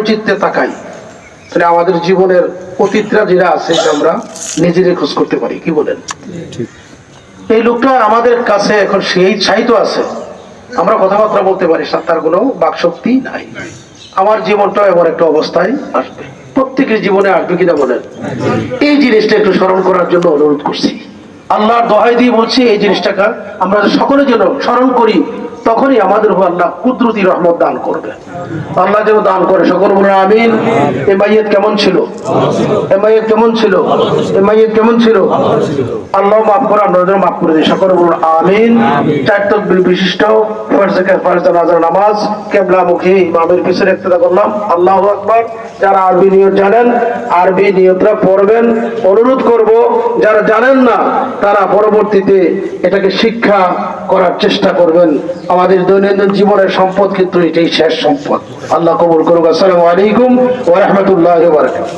চিত্তে তাকাই, তাহলে আমাদের জীবনের অতীতরা যেটা আছে এটা আমরা নিজেরাই খোঁজ করতে পারি। কি বলেন? এই লোকটা আমাদের কাছে এখন সেই সাহিত্য আছে, আমরা কথাবার্তা বলতে পারি, তার কোনো বাকশক্তি নাই। আমার জীবনটা এমন একটা অবস্থায় আসবে, প্রত্যেকের জীবনে আসবে কিনা বলেন? এই জিনিসটা একটু স্মরণ করার জন্য অনুরোধ করছি। আল্লাহর দোহাই দিয়ে বলছি, এই জিনিসটাকে আমরা সকলে যেন স্মরণ করি, তখনই আমাদের উপর আল্লাহ কুদরতি রহমত দান করবে। আল্লাহ যেন দান করে, সকল বলুন আমিন। এই মাইয়ত কেমন ছিল? এই মাইয়ত কেমন ছিল? এই মাইয়ত কেমন ছিল? আল্লাহ মাফ করে, আমরা যেন মাফ করে দিই, সকল বলুন আমিন। চার তাকবীর বিশিষ্ট ফরজ নামাজ নামাজ কিবলামুখী ইমামের পিছনে ইক্তেদা করলাম। আল্লাহু আকবার। যারা আরবি নিয়ত জানেন আরবি নিয়তরা পড়বেন। অনুরোধ করব যারা জানেন না তারা পরবর্তীতে এটাকে শিক্ষা করার চেষ্টা করবেন। আমাদের দৈনন্দিন জীবনের সম্পদ কিন্তু এটাই শেষ সম্পদ। আল্লাহ কবুল করুক। আসসালামু আলাইকুম ওয়া রাহমাতুল্লাহি ওয়া বারাকাতুহু।